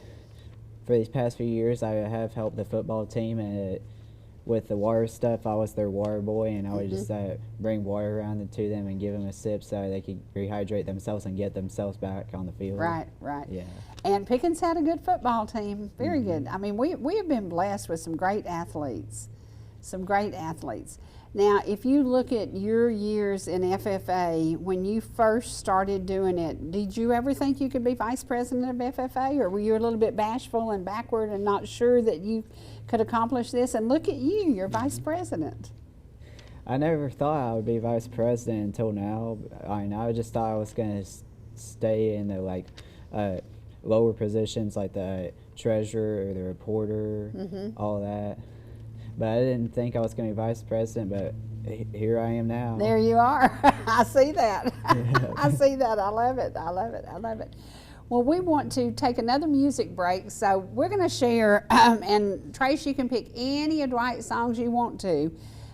for these past few years I have helped the football team, and with the water stuff I was their water boy, and I would just bring water around to them and give them a sip so they could rehydrate themselves and get themselves back on the field.
Right, right.
Yeah.
And Pickens had a good football team, very good. I mean, we have been blessed with some great athletes, Now, if you look at your years in FFA, when you first started doing it, did you ever think you could be vice president of FFA, or were you a little bit bashful and backward and not sure that you could accomplish this? And look at you, you're vice president.
I never thought I would be vice president until now. I just thought I was going to stay in the lower positions like the treasurer or the reporter, all that. But I didn't think I was going to be vice president, but here I am now.
There you are. I see that. I see that. I love it. I love it. I love it. Well, we want to take another music break, so we're going to share, and Trace, you can pick any of Dwight's songs you want to,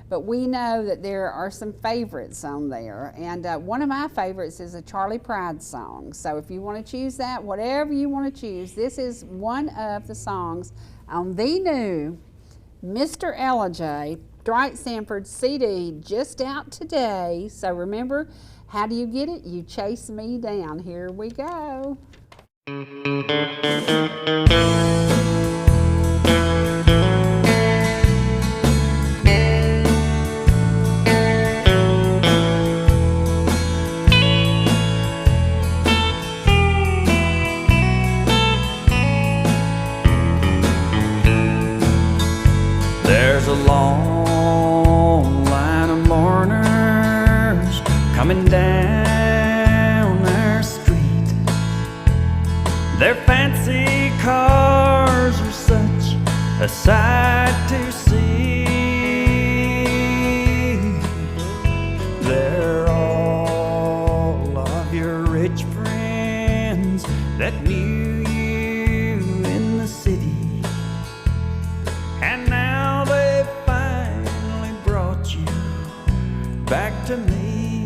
but we know that there are some favorites on there, and one of my favorites is a Charlie Pride song. So if you want to choose that, whatever you want to choose, this is one of the songs on the new Mr. Ellijay, Dwight Sanford's CD, just out today. So remember, how do you get it? You chase me down. Here we go.
There's a long line of mourners coming down our street. Their fancy cars are such a sight to see. They're all of your rich friends that knew you in the city. And now they finally brought you back to me.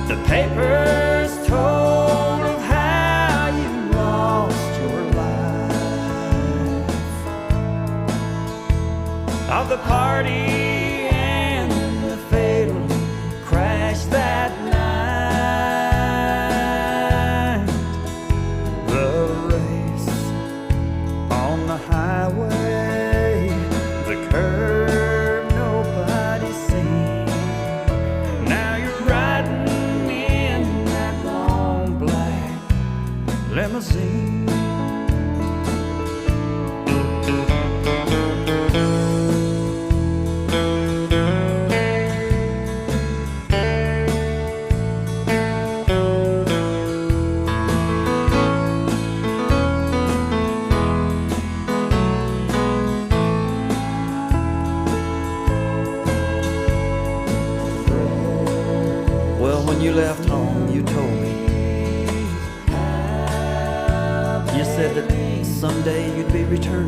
The papers told of how you lost your life, of the party and the fatal crash that night. The race on the highway limousine. When you left home, you told me. You said that someday you'd be returning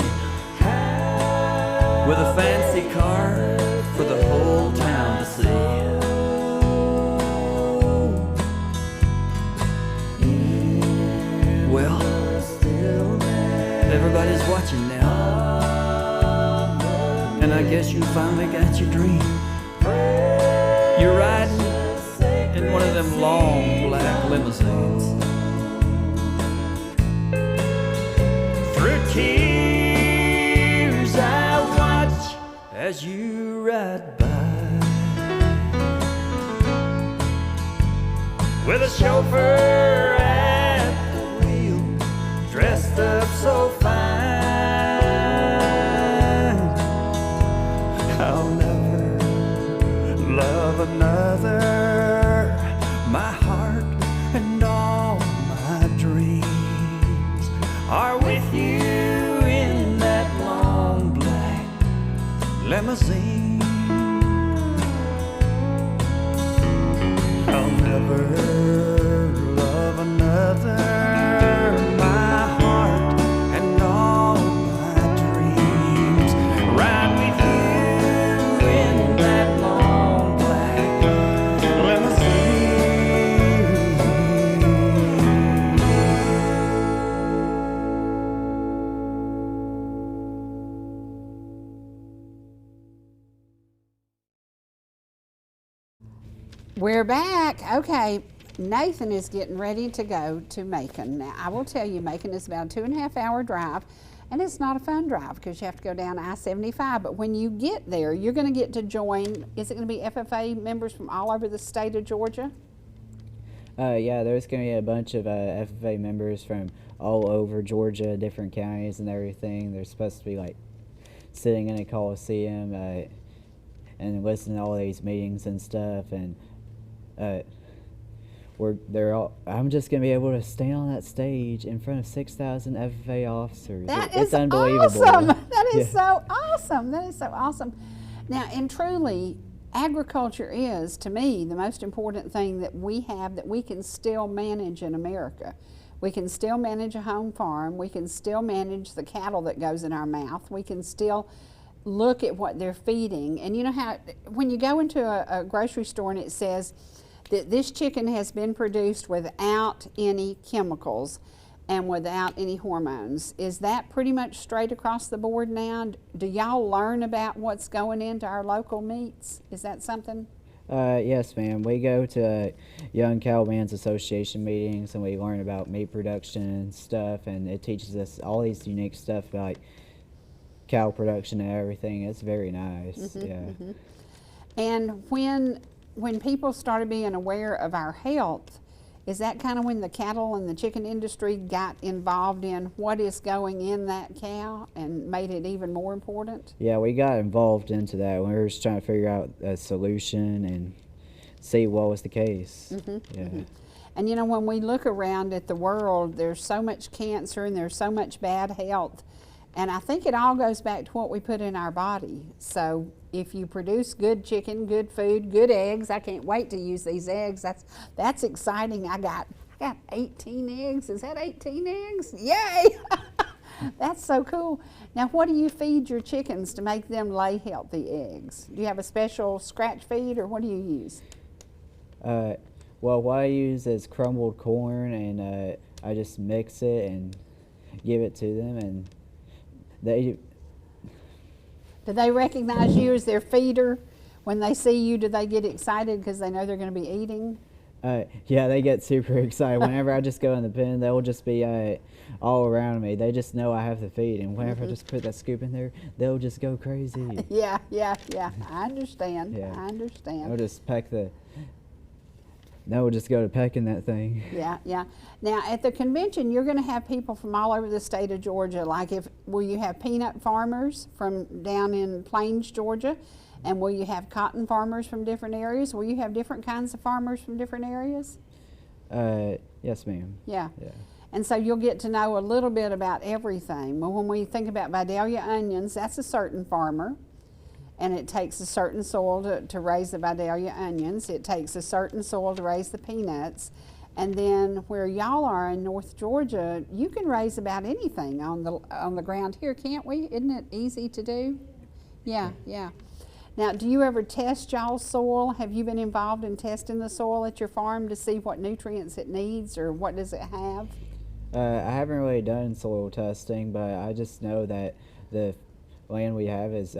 with a fancy car for the whole town to see. Well, everybody's watching now, and I guess you finally got your dream. You're riding in one of them long black limousines. Through tears I watch as you ride by, with a chauffeur at the wheel, dressed up so fine. I'll never love another. My heart and all my dreams are with you in that long black limousine. I'll never love another. My heart and all my dreams ride with you in that long black limousine.
We're back. Okay, Nathan is getting ready to go to Macon. Now, I will tell you, Macon is about a 2.5 hour drive, and it's not a fun drive because you have to go down I-75. But when you get there, you're going to get to join, is it going to be FFA members from all over the state of Georgia?
Yeah, there's going to be a bunch of FFA members from all over Georgia, different counties and everything. They're supposed to be like sitting in a coliseum and listening to all these meetings and stuff. And I'm just going to be able to stand on that stage in front of 6,000 FFA officers.
It's
unbelievable.
Awesome. That is so awesome. That is so awesome. Now, and truly, agriculture is, to me, the most important thing that we have that we can still manage in America. We can still manage a home farm. We can still manage the cattle that goes in our mouth. We can still look at what they're feeding. And you know how, when you go into a grocery store and it says that this chicken has been produced without any chemicals and without any hormones, is that pretty much straight across the board now? Do y'all learn about what's going into our local meats? Is that something?
Yes, ma'am. We go to Young Cattlemen's Association meetings and we learn about meat production and stuff, and it teaches us all these unique stuff about like cow production and everything. It's very nice. Yeah.
And when people started being aware of our health, is that kind of when the cattle and the chicken industry got involved in what is going in that cow and made it even more important?
Yeah, we got involved into that. We were just trying to figure out a solution and see what was the case.
And you know, when we look around at the world, there's so much cancer and there's so much bad health. And I think it all goes back to what we put in our body. So if you produce good chicken, good food, good eggs, I can't wait to use these eggs. That's exciting. I got 18 eggs. Is that 18 eggs? Yay! That's so cool. Now, what do you feed your chickens to make them lay healthy eggs? Do you have a special scratch feed, or what do you use?
Well, what I use is crumbled corn, and I just mix it and give it to them, and do they recognize you as their feeder? When they see you, do they get excited because they know they're going to be eating? Yeah, they get super excited. Whenever I just go in the pen, they'll just be all around me. They just know I have to feed, and whenever I just put that scoop in there, they'll just go crazy.
Yeah. I understand.
Yeah.
I understand.
I'll just peck the Now we'll just go to pecking that thing.
Yeah, yeah. Now at the convention, you're going to have people from all over the state of Georgia. Like, will you have peanut farmers from down in Plains, Georgia, and will you have cotton farmers from different areas? Will you have different kinds of farmers from different areas?
Yes, ma'am.
Yeah.
Yeah.
And so you'll get to know a little bit about everything. Well, when we think about Vidalia onions, that's a certain farmer. And it takes a certain soil to raise the Vidalia onions. It takes a certain soil to raise the peanuts. And then where y'all are in North Georgia, you can raise about anything on the ground here, can't we? Isn't it easy to do? Yeah, yeah. Now, do you ever test y'all's soil? Have you been involved in testing the soil at your farm to see what nutrients it needs or what does it have?
I haven't really done soil testing, but I just know that the land we have is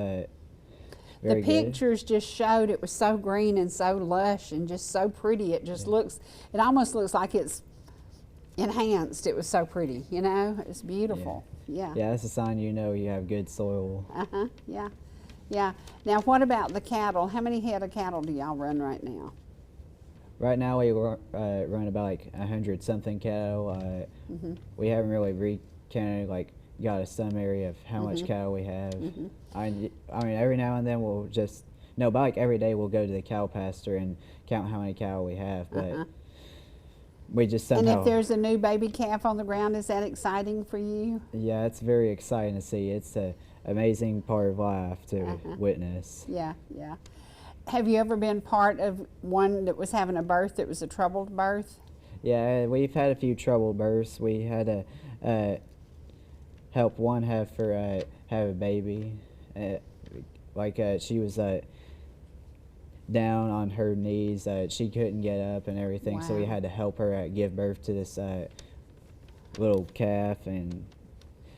very
The pictures just showed it was so green and so lush and just so pretty. It just looks, it almost looks like it's enhanced. It was so pretty, you know? It's beautiful. Yeah.
Yeah, that's a sign you know you have good soil.
Yeah. Yeah. Now, what about the cattle? How many head of cattle do y'all run right now?
Right now we run about like 100-something cattle. We haven't really recounted, like, got a sum area of how much cattle we have. I mean, every now and then we'll just, no, but like every day we'll go to the cow pasture and count how many cattle we have, but we just somehow.
And if there's a new baby calf on the ground, is that exciting for you?
Yeah, it's very exciting to see. It's an amazing part of life to witness.
Yeah, yeah. Have you ever been part of one that was having a birth that was a troubled birth?
Yeah, we've had a few troubled births. We had to help one have a baby. She was down on her knees. She couldn't get up and everything, so we had to help her give birth to this little calf, and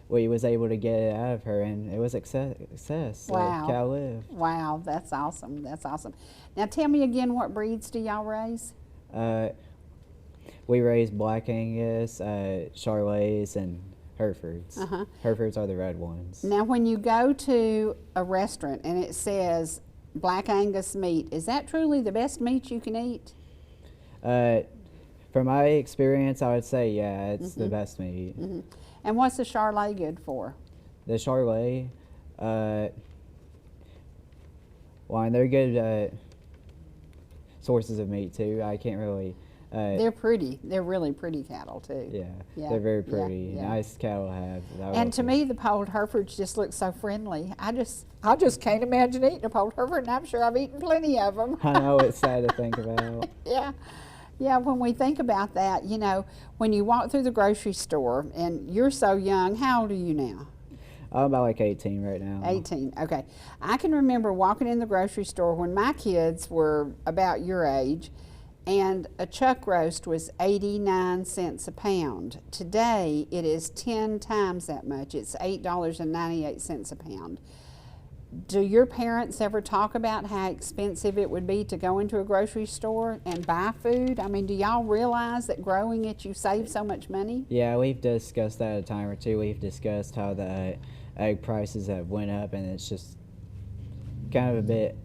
we was able to get it out of her, and it was a success.
Wow.
The cow lived.
Wow, that's awesome. That's awesome. Now tell me again, what breeds do y'all raise?
We raise Black Angus, Charolais, and Herefords. Herefords are the red ones.
Now when you go to a restaurant and it says Black Angus meat, is that truly the best meat you can eat?
From my experience, I would say, yeah, it's the best meat.
And what's the Charolais good for?
The Charolais, well, and they're good sources of meat too. I can't really.
They're pretty. They're really pretty cattle too.
Yeah, they're very pretty.
Yeah.
Nice cattle to have.
And to me, the polled Herefords just look so friendly. I just can't imagine eating a polled Hereford, and I'm sure I've eaten plenty of them.
I know, it's sad to think about.
Yeah. Yeah, when we think about that, you know, when you walk through the grocery store, and you're so young, how old are you now?
I'm about like 18 right now.
18, okay. I can remember walking in the grocery store when my kids were about your age, and a chuck roast was 89 cents a pound. Today, it is 10 times that much. It's $8.98 a pound. Do your parents ever talk about how expensive it would be to go into a grocery store and buy food? I mean, do y'all realize that growing it, you save so much money?
Yeah, we've discussed that a time or two. We've discussed how the egg prices have went up, and it's just kind of a bit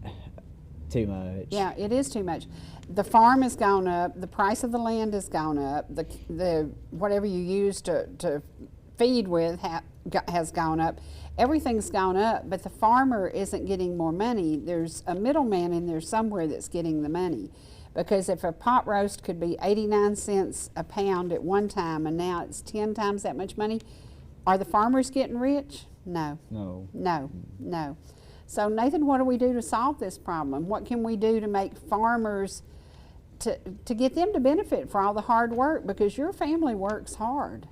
too much.
Yeah, it is too much. The farm has gone up. The price of the land has gone up. The whatever you use to feed with has gone up. Everything's gone up, but the farmer isn't getting more money. There's a middleman in there somewhere that's getting the money. Because if a pot roast could be 89 cents a pound at one time and now it's 10 times that much money, are the farmers getting rich? No.
No.
No, no. So Nathan, what do we do to solve this problem? What can we do to make farmers, to get them to benefit for all the hard work? Because your family works hard.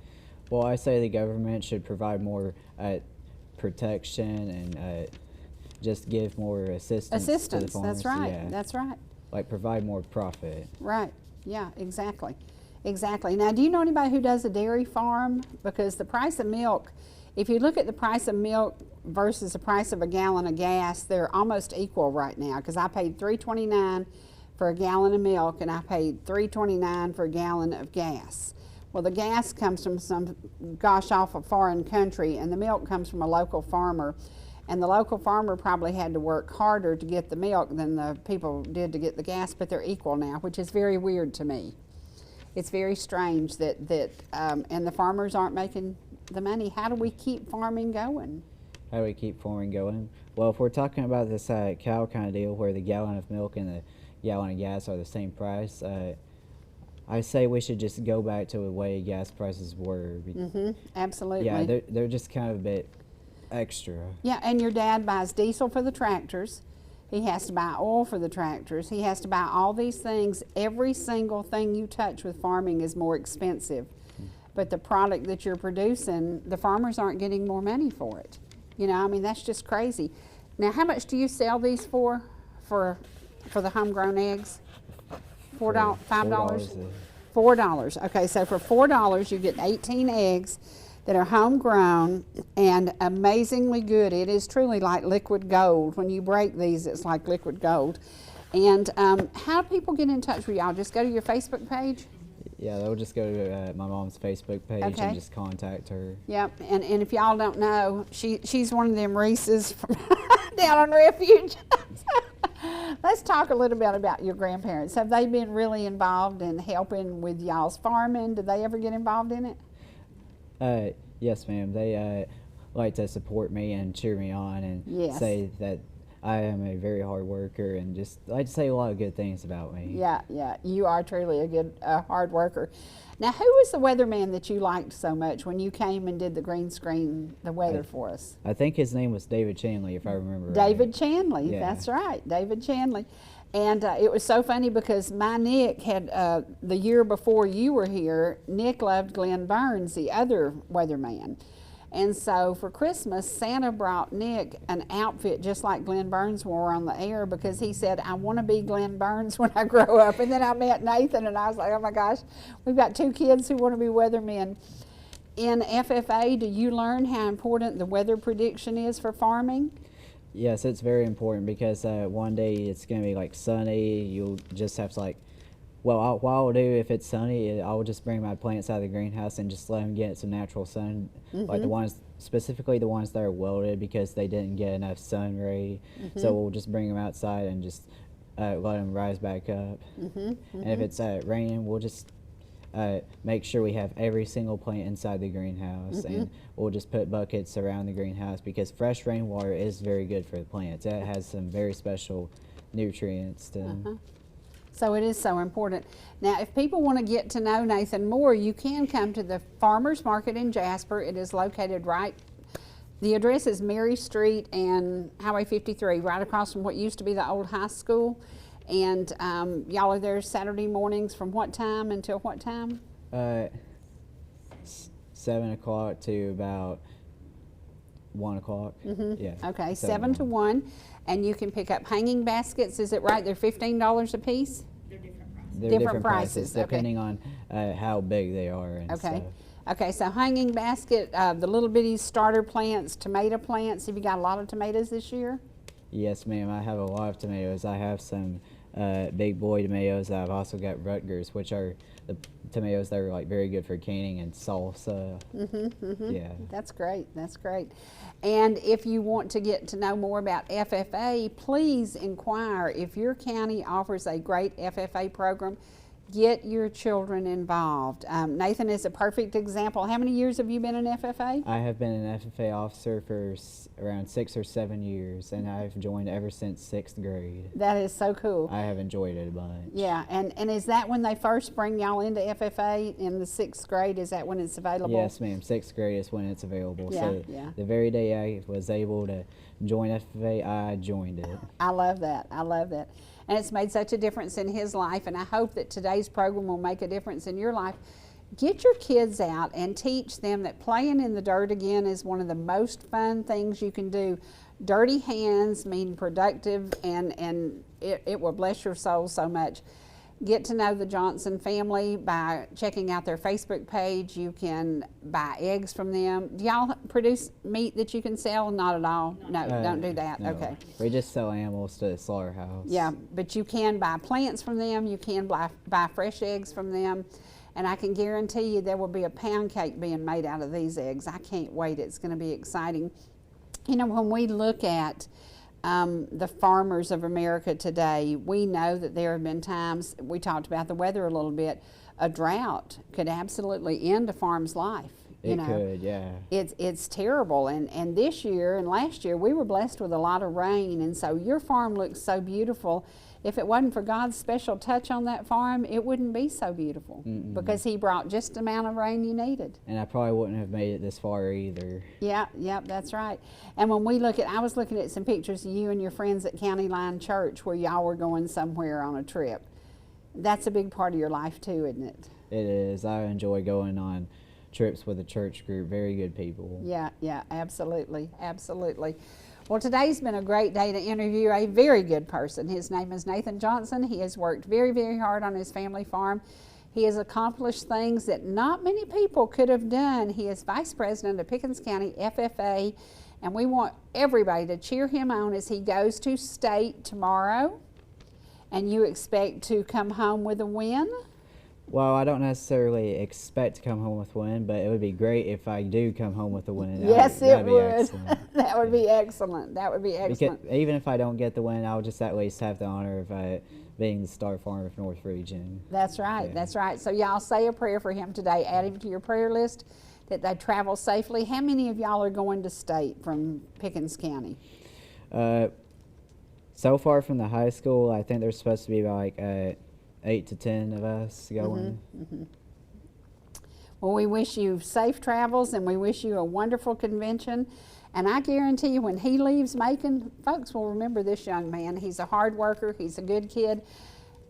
Well, I say the government should provide more protection and just give more assistance to the farmers.
That's right.
Yeah.
That's right.
Like provide more profit.
Right. Yeah, exactly. Exactly. Now, do you know anybody who does a dairy farm? Because the price of milk, if you look at the price of milk versus the price of a gallon of gas, they're almost equal right now. Because I paid $3.29 for a gallon of milk, and I paid $3.29 for a gallon of gas. Well, the gas comes from some gosh awful foreign country, and the milk comes from a local farmer. And the local farmer probably had to work harder to get the milk than the people did to get the gas, but they're equal now, which is very weird to me. It's very strange that and the farmers aren't making the money. How do we keep farming going?
How do we keep farming going? Well, if we're talking about this cow kind of deal where the gallon of milk and the gallon of gas are the same price, I say we should just go back to the way gas prices were.
Absolutely.
Yeah, they're just kind of a bit extra.
Yeah, and your dad buys diesel for the tractors. He has to buy oil for the tractors. He has to buy all these things. Every single thing you touch with farming is more expensive. But the product that you're producing, the farmers aren't getting more money for it. You know, I mean, that's just crazy. Now, how much do you sell these for the homegrown eggs? $4, $5? $4. Okay, so for $4, you get 18 eggs that are homegrown and amazingly good. It is truly like liquid gold. When you break these, it's like liquid gold. And how do people get in touch with y'all? Just go to your Facebook page?
Yeah, they'll just go to my mom's Facebook page and just contact her.
Yep, and if y'all don't know, she's one of them Reese's from down on Refuge. Let's talk a little bit about your grandparents. Have they been really involved in helping with y'all's farming? Did they ever get involved in it?
Yes, ma'am. They like to support me and cheer me on and say that I am a very hard worker and just like to say a lot of good things about me.
Yeah, you are truly a good hard worker. Now, who was the weatherman that you liked so much when you came and did the green screen, the weather for us?
I think his name was David Chanley, if I remember right.
David Chanley,
Yeah.
That's right, David Chanley. And it was so funny because my Nick had, the year before you were here, Nick loved Glenn Burns, the other weatherman. And so for Christmas, Santa brought Nick an outfit just like Glenn Burns wore on the air because he said, I want to be Glenn Burns when I grow up. And then I met Nathan and I was like, oh my gosh, we've got 2 kids who want to be weathermen. In FFA, do you learn how important the weather prediction is for farming?
Yes, it's very important because one day it's going to be like sunny. You'll just have to like, well, what I'll do if it's sunny, I'll just bring my plants out of the greenhouse and just let them get some natural sun, like the ones, specifically the ones that are wilted because they didn't get enough sun ray. So we'll just bring them outside and just let them rise back up. And if it's raining, we'll just make sure we have every single plant inside the greenhouse, and we'll just put buckets around the greenhouse because fresh rainwater is very good for the plants. It has some very special nutrients to them.
So it is so important. Now, if people want to get to know Nathan more, you can come to the Farmers Market in Jasper. It is located right, the address is Mary Street and Highway 53, right across from what used to be the old high school. And y'all are there Saturday mornings from what time until what time?
7 o'clock to about 1 o'clock. Yeah.
Okay, 7 to 1. And you can pick up hanging baskets, is it right? They're $15 a piece?
They're different prices depending on how big they are and stuff.
Okay, so hanging basket, the little bitty starter plants, tomato plants. Have you got a lot of tomatoes this year?
Yes, ma'am. I have a lot of tomatoes. I have some big boy tomatoes. I've also got Rutgers, which are the tomatoes that are like very good for canning and salsa. Yeah.
That's great. That's great. And if you want to get to know more about FFA, please inquire. If your county offers a great FFA program, get your children involved. Nathan is a perfect example. How many years have you been in FFA?
I have been an FFA officer for around 6 or 7 years, and I've joined ever since 6th grade.
That is so cool.
I have enjoyed it a bunch.
Yeah, and is that when they first bring y'all into FFA in the 6th grade? Is that when it's available?
Yes, ma'am. 6th grade is when it's available.
Yeah,
so the very day I was able to join FFA, I joined it.
I love that. I love that. And it's made such a difference in his life, and I hope that today's program will make a difference in your life. Get your kids out and teach them that playing in the dirt again is one of the most fun things you can do. Dirty hands mean productive, and it will bless your soul so much. Get to know the Johnson family by checking out their Facebook page. You can buy eggs from them. Do y'all produce meat that you can sell? Not at all? No, don't do that.
No.
Okay.
We just sell animals to the slaughterhouse.
Yeah, but you can buy plants from them. You can buy fresh eggs from them. And I can guarantee you there will be a pound cake being made out of these eggs. I can't wait. It's going to be exciting. You know, when we look at the farmers of America today, we know that there have been times, we talked about the weather a little bit, a drought could absolutely end a farm's life.
It could, yeah.
It's terrible, and this year and last year we were blessed with a lot of rain, and so your farm looks so beautiful. If it wasn't for God's special touch on that farm, it wouldn't be so beautiful because He brought just the amount of rain you needed.
And I probably wouldn't have made it this far either.
Yeah, that's right. And when we look at, I was looking at some pictures of you and your friends at County Line Church where y'all were going somewhere on a trip. That's a big part of your life too, isn't it?
It is. I enjoy going on trips with a church group. Very good people.
Yeah, absolutely. Well, today's been a great day to interview a very good person. His name is Nathan Johnson. He has worked very, very hard on his family farm. He has accomplished things that not many people could have done. He is Vice President of Pickens County FFA, and we want everybody to cheer him on as he goes to state tomorrow. And you expect to come home with a win?
Well, I don't necessarily expect to come home with a win, but it would be great if I do come home with a win.
Yes, it would.
Excellent.
That would be excellent. That would be excellent.
Because even if I don't get the win, I'll just at least have the honor of being the star farmer of North Region.
That's right.
Yeah.
That's right. So y'all say a prayer for him today. Add him to your prayer list that they travel safely. How many of y'all are going to state from Pickens County?
So far from the high school, I think there's supposed to be like 8 to 10 of us going.
Well, we wish you safe travels, and we wish you a wonderful convention. And I guarantee you, when he leaves Macon, folks will remember this young man. He's a hard worker. He's a good kid.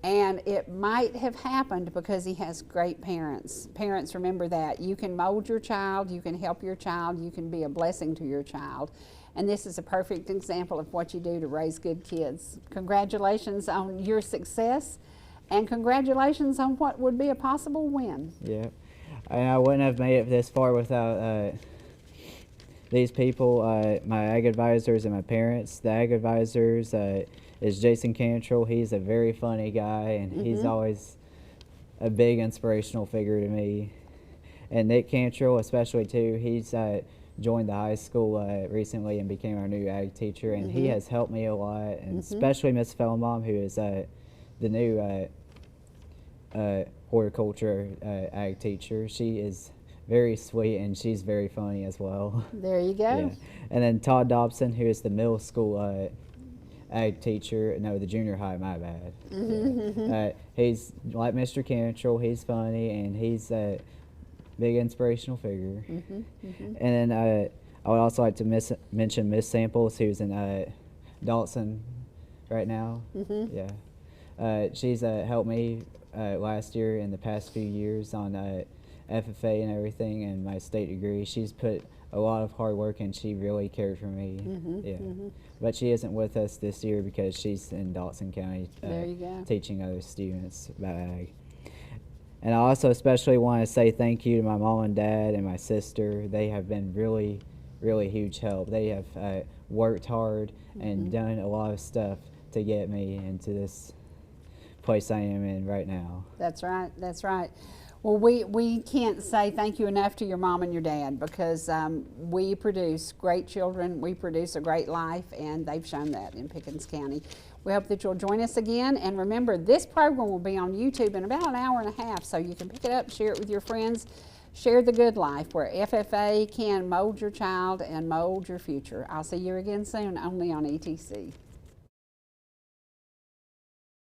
And it might have happened because he has great parents. Parents, remember that. You can mold your child. You can help your child. You can be a blessing to your child. And this is a perfect example of what you do to raise good kids. Congratulations on your success. And congratulations on what would be a possible win.
Yeah, and I wouldn't have made it this far without these people, my ag advisors and my parents. The ag advisors is Jason Cantrell. He's a very funny guy, and he's always a big inspirational figure to me. And Nick Cantrell especially too, he's joined the high school recently and became our new ag teacher, and he has helped me a lot, and especially Miss Fellmom, who is the new horticulture ag teacher. She is very sweet, and she's very funny as well.
There you go.
Yeah. And then Todd Dobson, who is the middle school ag teacher, no, the junior high, my bad. He's like Mr. Cantrell. He's funny, and he's a big inspirational figure. And then I would also like to mention Miss Samples, who's in Dawson right now. Yeah. She's helped me last year and the past few years on FFA and everything, and my state degree. She's put a lot of hard work, and she really cared for me. But she isn't with us this year because she's in Dawson County teaching other students about ag. And I also especially want to say thank you to my mom and dad and my sister. They have been really, really huge help. They have worked hard and done a lot of stuff to get me into this place I am in right now.
That's right. That's right. Well, we can't say thank you enough to your mom and your dad, because we produce great children, we produce a great life, and they've shown that in Pickens County. We hope that you'll join us again, and remember, this program will be on YouTube in about an hour and a half, so you can pick it up, share it with your friends, share the good life where FFA can mold your child and mold your future. I'll see you again soon, only on ETC.